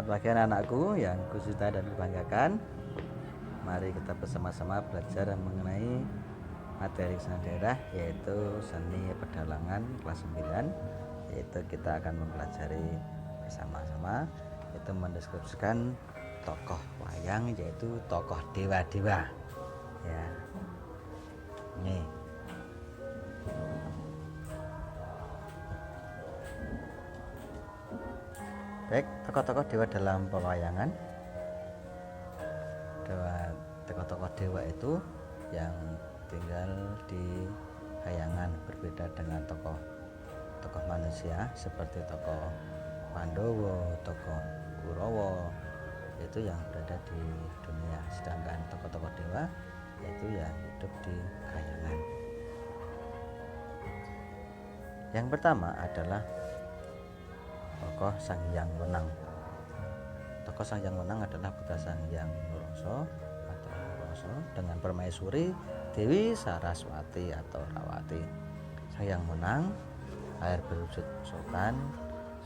Selamat pagi anak-anakku yang kucintai dan kubanggakan. Mari kita bersama-sama belajar mengenai materi seni daerah, yaitu seni pedalangan kelas 9. Yaitu kita akan mempelajari bersama-sama, yaitu mendeskripsikan tokoh wayang, yaitu tokoh dewa-dewa. Ya. Nih. Baik, tokoh-tokoh dewa dalam pewayangan. Tokoh-tokoh dewa itu yang tinggal di kayangan, berbeda dengan tokoh manusia seperti tokoh Pandowo, tokoh Kurawa, itu yang berada di dunia. Sedangkan tokoh-tokoh dewa yaitu yang hidup di kayangan. Yang pertama adalah tokoh Sang Hyang Wenang. Tokoh Sang Hyang Wenang adalah putra Sang Hyang Nuroso atau Nuroso dengan permaisuri Dewi Saraswati atau Rawati. Sang Hyang Wenang lahir berwujud sultan,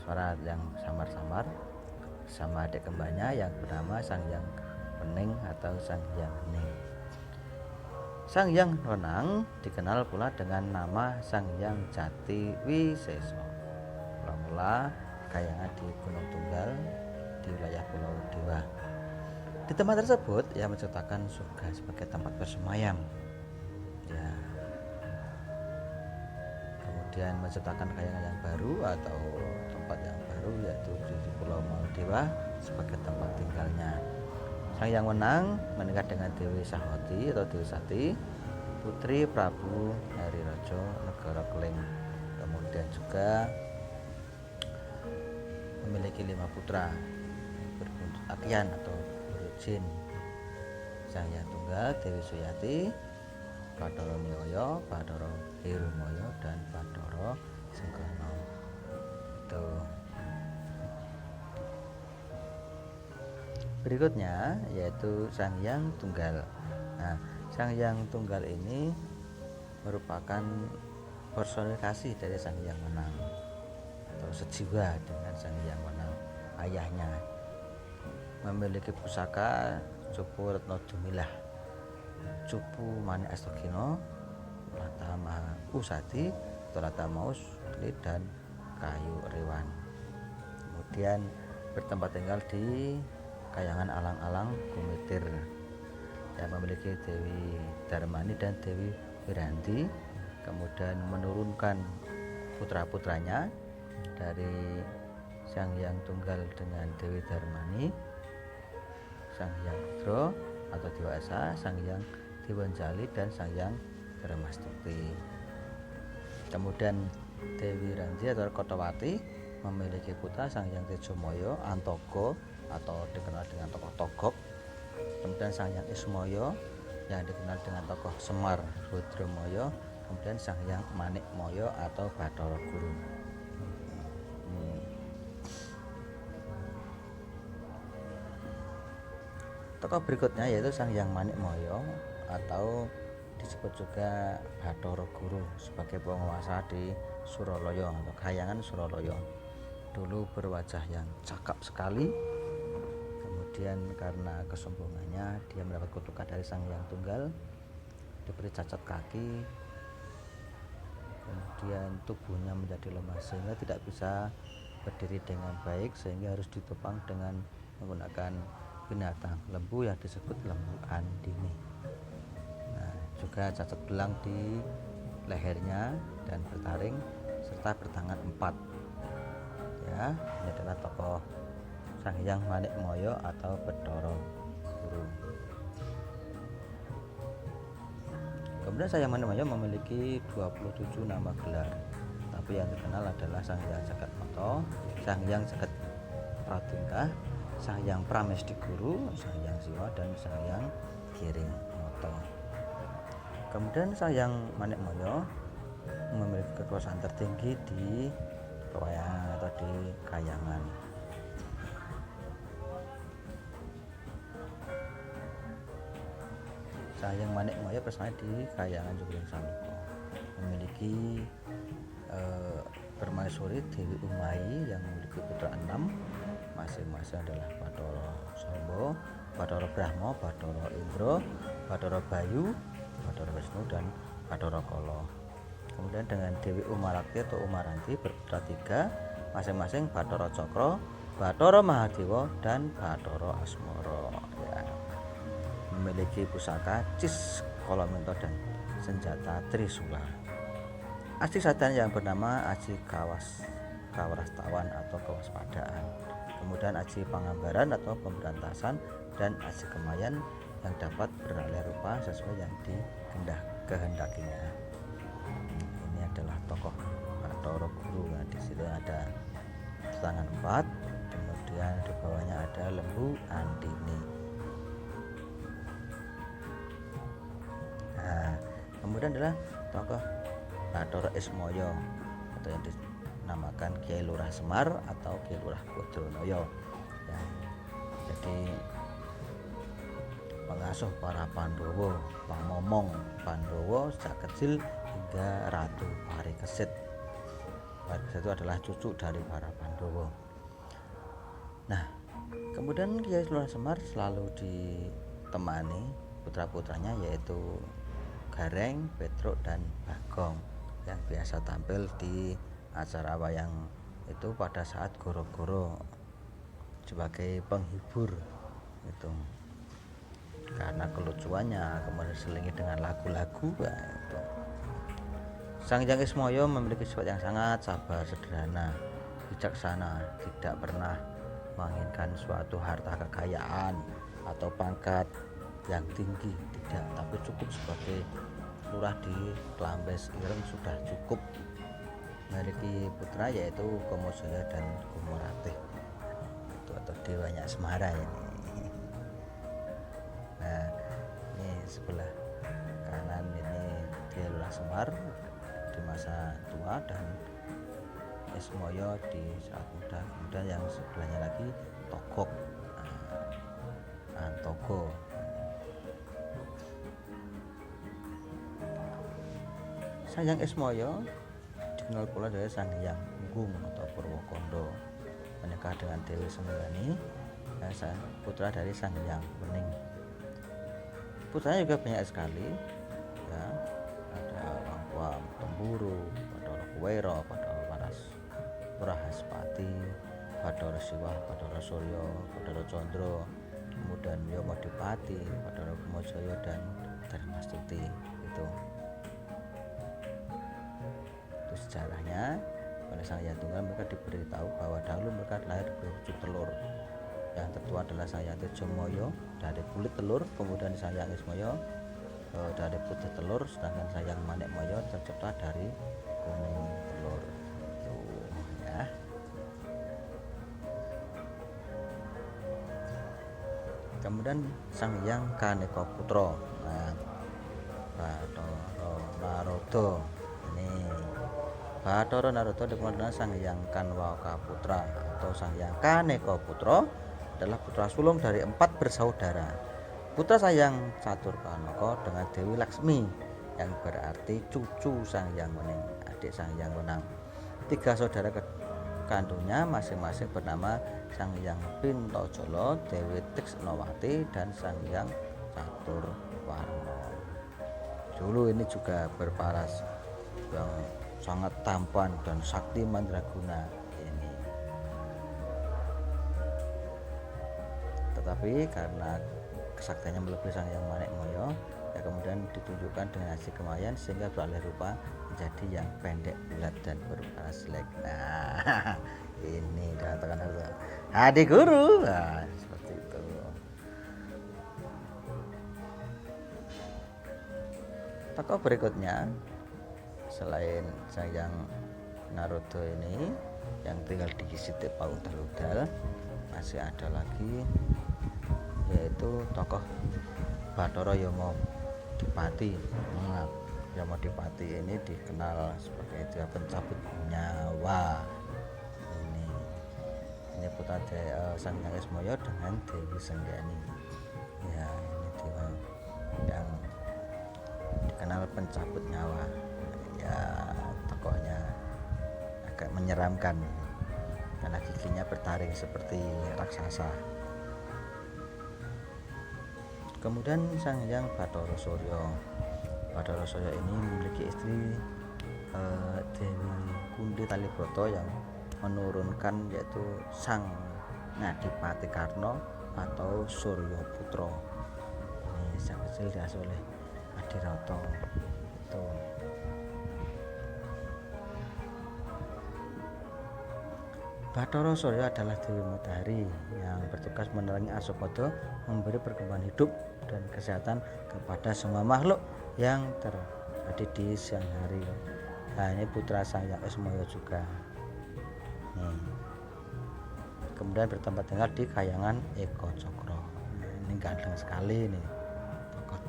suara yang samar-samar, sama adik kembarnya yang bernama Sang Hyang Wening atau Sang Hyang Hening. Sang Hyang Wenang dikenal pula dengan nama Sang Hyang Jati Wiseso. Mula-mula kayangan di Gunung Tunggal di wilayah Pulau Dewa. Di tempat tersebut ia menciptakan surga sebagai tempat bersemayam. Ya. Kemudian menciptakan kayangan yang baru atau tempat yang baru, yaitu di Pulau Dewa sebagai tempat tinggalnya. Sang Hyang Wenang menikah dengan Dewi Sahwati atau Dewi Sati, putri Prabu Harirojo Negara Keling. Kemudian juga memiliki 5 putra berbuntut Akian atau Burujin. Sang Hyang Tunggal, Dewi Suyati, Bathara Niyaya, Bathara Hirumaya, dan Bathara Sengkana. Itu. Berikutnya yaitu Sang Hyang Tunggal. Nah, Sang Hyang Tunggal ini merupakan personifikasi dari Sang Hyang Wenang atau sejiwa dengan Sang Hyang Wenang ayahnya. Memiliki pusaka Cupu Retno Dumilah, Cupu Mani Astagina, Lata Maha Usadi, Lata Maus, dan Kayu Rewan. Kemudian bertempat tinggal di kayangan alang-alang Gumitir, yang memiliki Dewi Darmani dan Dewi Wiranti. Kemudian menurunkan putra-putranya dari Sang Hyang Tunggal dengan Dewi Darmani, Sang Hyang Rudra atau Dewa Esa, Sang Hyang Dewanjali, dan Sang Hyang Dharmastukti. Kemudian Dewi Wiranti atau Kotowati memiliki putra Sang Hyang Tejomoyo, Antogo atau dikenal dengan tokoh Togok. Kemudian Sang Hyang Ismoyo yang dikenal dengan tokoh Semar Rudramoyo. Kemudian Sang Hyang Manikmoyo atau Bathara Guru. Tokoh berikutnya yaitu Sang Hyang Manikmoyo atau disebut juga Bathara Guru sebagai penguasa di Suralaya atau kayangan Suralaya. Dulu berwajah yang cakap sekali. Kemudian karena kesombongannya dia mendapat kutukan dari Sang Hyang Tunggal, diberi cacat kaki. Kemudian tubuhnya menjadi lemah sehingga tidak bisa berdiri dengan baik, sehingga harus ditopang dengan menggunakan binatang lembu yang disebut lembu andini. Nah, juga cacat belang di lehernya dan bertaring serta bertangan 4. Ya, ini adalah tokoh Sang Hyang Manikmoyo atau Bathara Guru. Kemudian Sang Hyang Manikmoyo memiliki 27 nama gelar, tapi yang terkenal adalah Sang Hyang Jagat Mata, Sang Hyang Jagat Pratingkah, Sang Hyang Pramesti Guru, Sang Hyang Siwa, dan Sang Hyang Giring Mata. Kemudian Sang Hyang Manikmoyo memiliki kekuasaan tertinggi di pewayangan atau di kayangan. Sang Hyang Manikmoyo bersama di kayangan Jogling Samuka, memiliki permaisuri Dewi Umayi yang memiliki putra 6, masing-masing adalah Bathara Samba, Bathara Brahma, Bathara Indra, Bathara Bayu, Bathara Wisnu, dan Bathara Kala. Kemudian dengan Dewi Umarakti atau Umaranti berputra 3, masing-masing Bathara Cakra, Bathara Mahadewa, dan Bathara Asmara. Ya. Memiliki pusaka cis, kolomento, dan senjata trisula. Aji sadana yang bernama Aji Kawarastawan atau kewaspadaan. Kemudian Aji Pangambaran atau pemberantasan, dan Aji Kemayan yang dapat beralih rupa sesuai yang dikehendakinya. Ini adalah tokoh Bathara Guru. Nah, di situ ada tangan 4, kemudian di bawahnya ada lembu Andini. Nah, kemudian adalah tokoh Bathara Ismaya atau yang dinamakan Kyai Lurah Semar atau Kyai Lurah Bodronoyo. Ya, jadi pengasuh para Pandhawa, pamomong Pandhawa sejak kecil hingga Ratu Parikesit. Parikesit itu adalah cucu dari para Pandhawa. Nah, kemudian Kyai Lurah Semar selalu ditemani putra-putranya yaitu Gareng, Petruk, dan Bagong yang biasa tampil di acara wayang itu pada saat goro-goro sebagai penghibur itu. Karena kelucuannya kemudian diselingi dengan lagu-lagu itu. Sang Hyang Ismaya memiliki sifat yang sangat sabar, sederhana, bijaksana, tidak pernah menginginkan suatu harta kekayaan atau pangkat yang tinggi, tidak, tapi cukup sebagai lurah di Klambes Ireng sudah cukup. Memiliki putra yaitu Kamajaya dan Kumaratih itu atau dewanya Asmara ini. Nah, ini sebelah kanan ini Kyai Lurah Semar di masa tua dan Ismaya di saat muda. Kemudian yang sebelahnya lagi Togok Antogo. Sang Hyang Ismaya dikenal pula dari Sang Hyang Unggung atau Purwokondo, menikah dengan Dewi Semilani, putra dari Sang Hyang Wening. Putranya juga banyak sekali, ya, ada Wangkuam Temburu, Bathara Kuwaira, Bathara Warahaspati, Bathara Siwah, Bathara Surya, Bathara Candra, kemudian Yamadipati, Bathara Kamajaya, dan Dharmastuti itu sejarahnya. Pada Sang Hyang Tunggal mereka diberitahu bahwa dahulu mereka lahir berwujud telur. Yang tertua adalah Sang Hyang Tejomaya dari kulit telur, kemudian Sang Hyang Ismaya dari putih telur, sedangkan Sang Hyang Manikmaya tercipta dari kuning telur. Tuh, ya. Kemudian Sang Hyang Kaneka Putra. Nah, Bathara Narada. Ini Bathara Narada dikenal dengan Sang Hyang Kanwaka Putra atau Sang Hyang Kaneka Putra adalah putra sulung dari 4 bersaudara. Putra Sang Hyang Caturkanaka dengan Dewi Laksmi yang berarti cucu Sang Hyang Wening, adik Sang Hyang Wenang. 3 saudara kandungnya masing-masing bernama Sang Hyang Pintajala, Dewi Tiksnawati, dan Sang Hyang Caturwarna. Dulu ini juga berparas yang sangat tampan dan sakti mandraguna ini. Tetapi karena kesaktiannya melebihi Sang Hyang Manikmaya, ya kemudian ditunjukkan dengan Aji Kemayan sehingga beralih rupa menjadi yang pendek, bulat, dan berparas jelek. Nah, ini dikatakan adik guru. Nah, seperti itu. Tokoh berikutnya selain Sang Hyang Narada ini yang tinggal di Siti Paudal, masih ada lagi yaitu tokoh Bathara Yamadipati. Yamadipati ini dikenal sebagai dia pencabut nyawa. Ini putra Sang Hyang Ismaya dengan Dewi Senggani. Ya, ini dewa yang dikenal pencabut nyawa. Ya, tokohnya agak menyeramkan. karena giginya bertaring seperti raksasa. Kemudian Sang Hyang Bathara Surya. Bathara Surya ini memiliki istri Dewi Kunthi Talibrata yang menurunkan yaitu Sang Ngadipati Karna atau Surya Putra. Ini sejak kecil diasuh oleh Adirata. Itu. Bathara Surya adalah Dewi Matahari yang bertugas menerangi Asopada, memberi perkembangan hidup dan kesehatan kepada semua makhluk yang terjadi di siang hari. Nah, ini putra Sang Hyang Ismaya juga. Kemudian bertempat tinggal di Kahyangan Eka Cakra. Ini ganteng sekali nih tokoh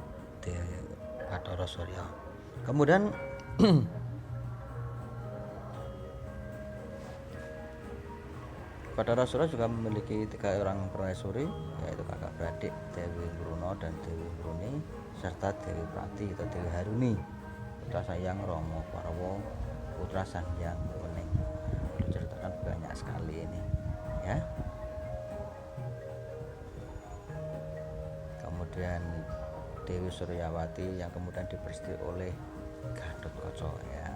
Bathara Surya. Kemudian Bathara Surya juga memiliki 3 orang permaisuri, yaitu kakak beradik Dewi Bruna dan Dewi Bruni serta Dewi Prati atau Dewi Haruni, putra Sang Hyang Rama Parwa, putra Sang Hyang Wening. Diceritakan banyak sekali ini, ya. Kemudian Dewi Suryawati yang kemudian diperistri oleh Gatotkaca, ya.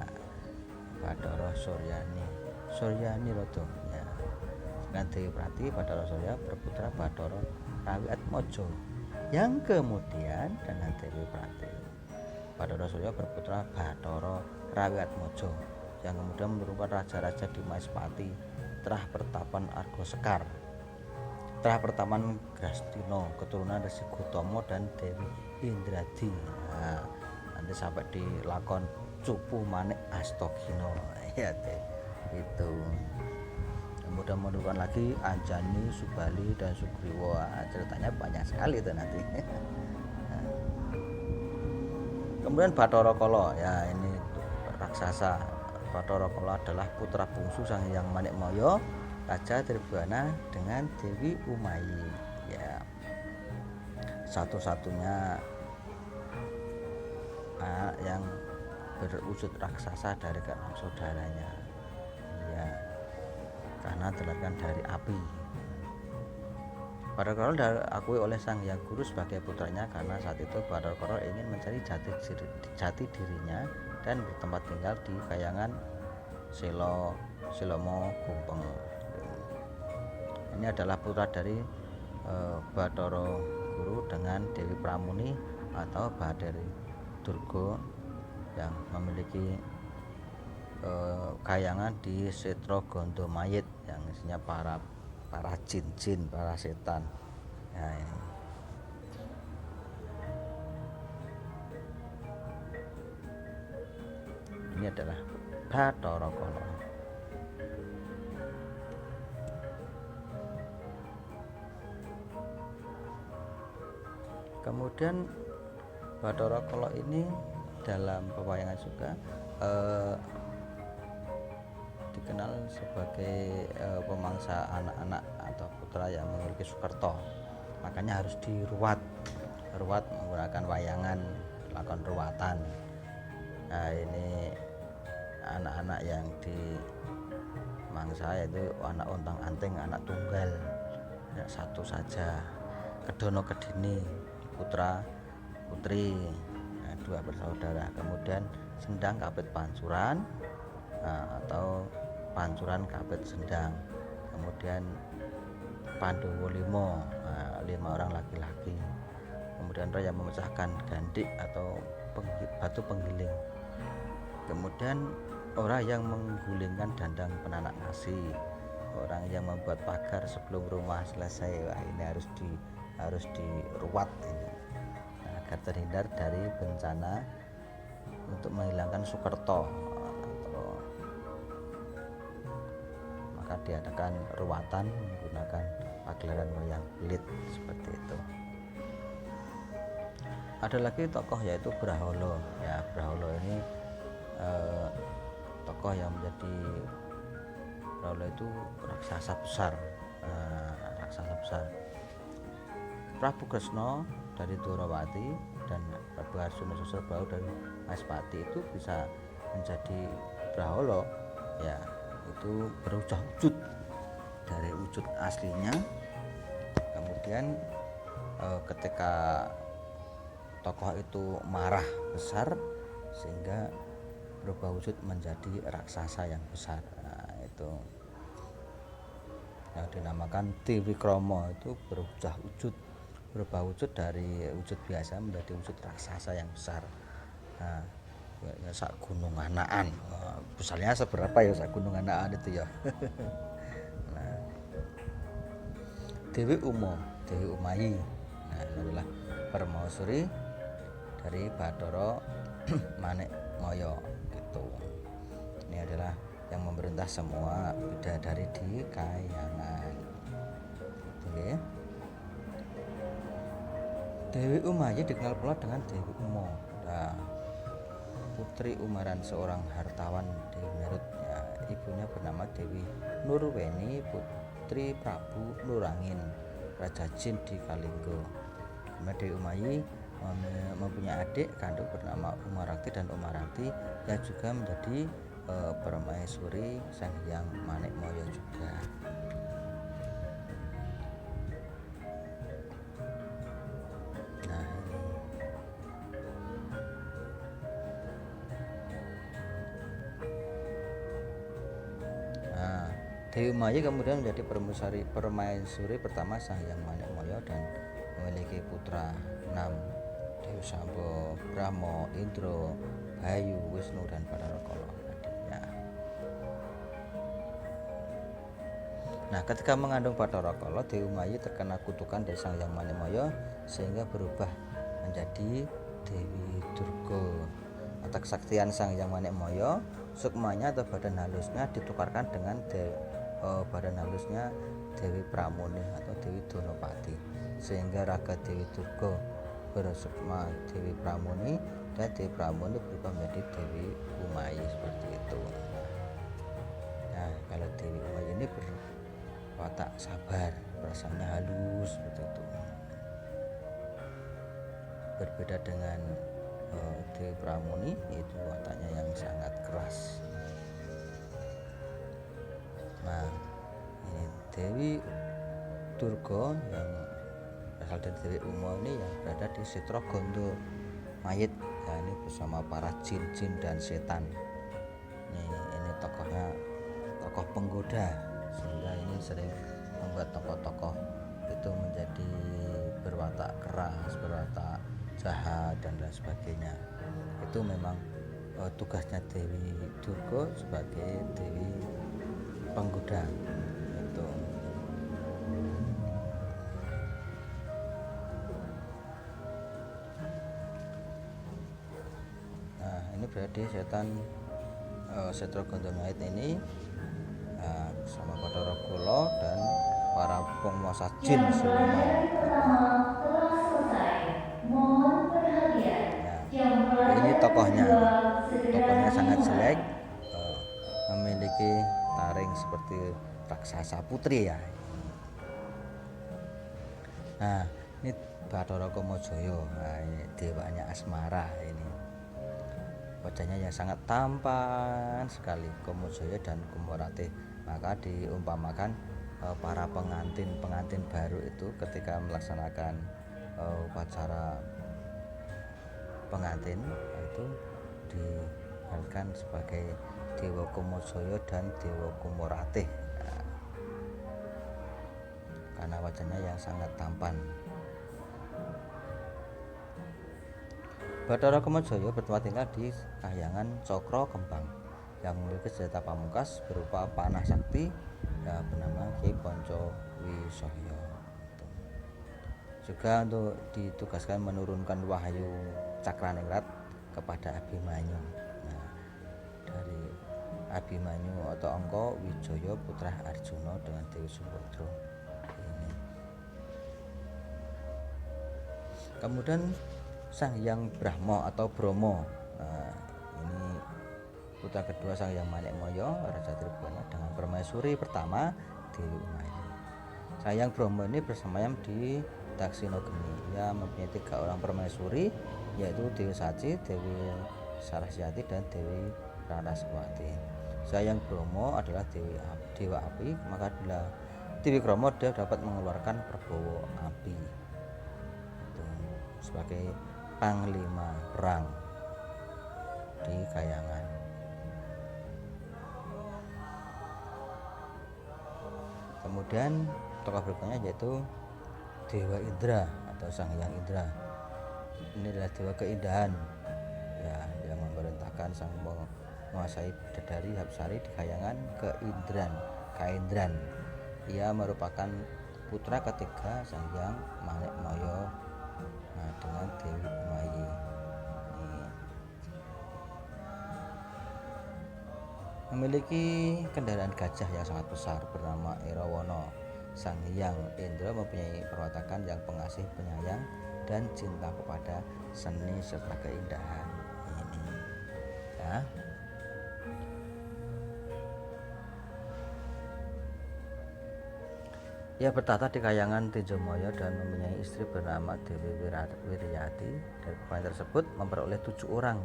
Bathara Suryani Rada, ya. Dengan Dewi Prati, Bathara Surya berputra Bathara Rawiatmaja yang kemudian dengan Dewi Prati Bathara Surya berputra Bathara Rawiatmaja yang kemudian merupakan raja-raja di Maespati, Trah Pertapan Argasekar, Trah Pertapan Grastina, keturunan Resi Gotama dan Dewi Indradi. Nah, nanti sampai di lakon Cupu Manik Astagina, ya itu. Kemudian menemukan lagi Anjani, Subali dan Sugriwa. Ceritanya banyak sekali itu nanti. Kemudian Bathara Kala, ya ini raksasa. Bathara Kala adalah putra bungsu Sang Hyang Manikmaya, Raja Tribhuwana dengan Dewi Umayi, ya. Satu-satunya anak yang berwujud raksasa dari keenam saudaranya, ya, karena dilahirkan dari api. Bathara Kala diakui oleh Sang Hyang Guru sebagai putranya karena saat itu Bathara Kala ingin mencari jati dirinya dan bertempat tinggal di Kahyangan Silomo Gumpeng. Ini adalah putra dari Bathara Guru dengan Dewi Pramuni atau Bathari Durga yang memiliki kahyangan di Setra Gandamayit yang isinya para jin-jin, para setan. Ya, ini adalah Bathara Kala. Kemudian Bathara Kala ini dalam pewayangan juga dikenal sebagai pemangsa anak-anak atau putra yang memiliki Sukerta. Makanya harus diruat menggunakan wayangan, lakon ruwatan. Nah, ini anak-anak yang dimangsa yaitu anak ontang-anting, anak tunggal, ya, satu saja. Kedono Kedini, putra putri, nah, 2 bersaudara. Kemudian Sendang Kapit Pancuran, atau Pancuran Kapit Sendang. Kemudian Pandowo 5 orang laki-laki. Kemudian Raya memecahkan gandik atau batu penggiling. Kemudian orang yang menggulingkan dandang penanak nasi, orang yang membuat pagar sebelum rumah selesai. Wah, ini harus diruat ini, agar terhindar dari bencana untuk menghilangkan Sukerta, maka diadakan ruwatan menggunakan pagelaran wayang kulit seperti itu. Ada lagi tokoh yaitu Brahala. Ya, Brahala ini tokoh yang menjadi Brahala itu raksasa besar. Prabu Kresna dari Dwarawati dan Prabu Arjuna Susrabau dari Maespati itu bisa menjadi Brahala, ya, itu berwujud dari wujud aslinya. Kemudian ketika tokoh itu marah besar sehingga berubah wujud menjadi raksasa yang besar. Nah, itu yang dinamakan Dewi Kromo, itu berubah wujud dari wujud biasa menjadi wujud raksasa yang besar. Nah, ya sak gunung anaan. Besarnya seberapa ya sak gunung anaan itu ya. Nah, Dewi Umayi, nah adalah permaisuri dari Bathara Manikmaya gitu. Ini adalah yang memerintah semua bidadari di Kahyangan. Oke. Dewi Umayi dikenal pula dengan Dewi Umo. Nah, putri Umaran, seorang hartawan di Merut. Ya, ibunya bernama Dewi Nurweni, putri Prabu Nurangin, Raja Jin di Kalingga. Dewi Umayi mempunyai adik kandung bernama Umarakti dan Umaranti yang juga menjadi permaisuri Sang Hyang Manikmaya juga. Nah, ini. Nah, Dewi Umayi kemudian menjadi permaisuri pertama Sang Hyang Manikmaya dan memiliki putra 6, Dewi Sambo, Brahma, Indra, Bayu, Wisnu dan Bathara Kala adiknya. Nah, ketika mengandung Bathara Kala, Dewi Umayi terkena kutukan dari Sang Hyang Manikmaya sehingga berubah menjadi Dewi Durga. Atas kesaktian Sang Hyang Manikmaya, sukmanya atau badan halusnya ditukarkan dengan badan halusnya Dewi Pramuni atau Dewi Donopati, sehingga raga Dewi Durga bersukma Dewi Pramuni dan Dewi Pramuni berubah menjadi Dewi Umayi seperti itu. Nah, kalau Dewi Umayi ini berwatak sabar, rasanya halus seperti itu. Berbeda dengan Dewi Pramuni, itu wataknya yang sangat keras. Nah, ini Dewi Durga yang berasal dari Dewi Umo ini yang berada di Sitra Ganda Mayit. Nah, ini bersama para jin-jin dan setan. Ini tokohnya tokoh penggoda, sehingga ini sering membuat tokoh-tokoh itu menjadi berwatak keras, berwatak jahat dan lain sebagainya. Itu memang tugasnya Dewi Durga sebagai Dewi penggoda itu. Nah, ini berarti setan Sitra Ganda Mayit ini bersama Bathara Kala dan para penguasa jin siluman. Nah, ini tokohnya sangat jelek, memiliki taring seperti raksasa putri ya. Nah, ini Bathara Kamajaya. Nah, ini dewanya asmara ini. Wajahnya yang sangat tampan sekali, Kamajaya dan Kumurati. Maka diumpamakan para pengantin baru itu ketika melaksanakan upacara pengantin itu diharapkan sebagai Dewa Kamajaya dan Dewa Kumurati. Nah, karena wajahnya yang sangat tampan. Bathara Kamajaya bertempat tinggal di Kahyangan Cokro Kembang yang memiliki senjata pamungkas berupa panah sakti bernama Ki Pancawisaya. Juga untuk ditugaskan menurunkan wahyu Cakraningrat kepada Abimanyu. Nah, dari Abimanyu atau Angka Wijaya putra Arjuna dengan Dewi Sumbadra ini. Kemudian Sang Hyang Brahma atau Bromo. Nah, ini putra kedua Sang Hyang Manikmaya, Raja Tribhuwana, dengan permaisuri pertama Dewi Umayi. Sang Hyang Bromo ini bersemayam di Daksinageni. Ia mempunyai 3 orang permaisuri, yaitu Dewi Saci, Dewi Saraswati dan Dewi Raraswati. Sang Hyang Bromo adalah dewa api, maka bila Triwikromo dia dapat mengeluarkan Prabowo api itu sebagai panglima perang di Kahyangan. Kemudian tokoh berikutnya yaitu Dewa Indra atau Sang Hyang Indra. Ini adalah dewa keindahan ya, yang memerintahkan sang menguasai bidadari Hapsari di Kahyangan Kaindran. Ia merupakan putra ketiga Sang Hyang Manikmaya dengan Dewi Umayi. Memiliki kendaraan gajah yang sangat besar bernama Erawana. Sang Hyang Indra mempunyai perwatakan yang pengasih, penyayang, dan cinta kepada seni serta keindahan. Ya. Ia bertahta di Kahyangan Tejomaya dan mempunyai istri bernama Dewi Wiryati. Dari keluarga tersebut memperoleh 7 orang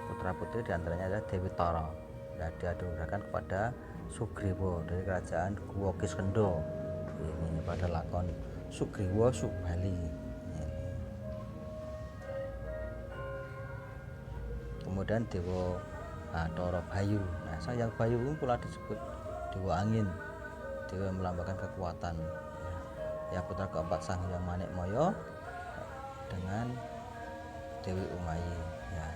putra putri, diantaranya adalah Dewi Tara. Nah, dia dianugerahkan kepada Sugriwa dari kerajaan Guwa Kiskendha. Ini pada lakon Sugriwa Subali. Kemudian Dewa Tara Bayu. Nah, Sang Hyang Bayu pula disebut Dewa Angin. Dewa melambangkan kekuatan. Ya, putra keempat Sang Hyang Manikmaya dengan Dewi Umayi. Ya.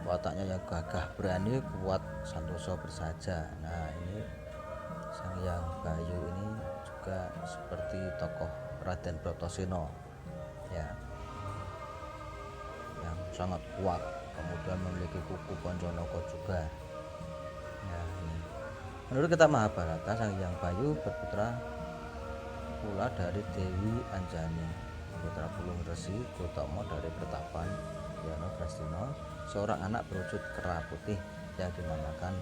Wataknya yang gagah berani, kuat, santoso bersaja. Nah, ini Sang Hyang Bayu ini juga seperti tokoh Raden Bratasena ya, yang sangat kuat, kemudian memiliki kuku Pancanaka juga ya. Ini menurut kita Mahabharata, Sang Hyang Bayu berputra pula dari Dewi Anjani, putra Pulung Resi Gotama dari Pertapan Yano Brastina, seorang anak berwujud kera putih yang dinamakan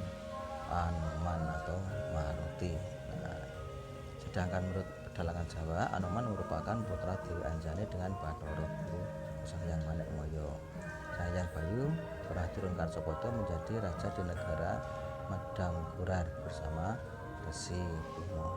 Anoman atau Maruti. Nah, sedangkan menurut pedalangan Jawa, Anoman merupakan putra Dewi Anjani dengan Bathara Guru Sang Hyang Manikmaya. Sang Hyang Bayu pernah turun Karsopodo menjadi raja di negara Madangkurar bersama Resi Bima.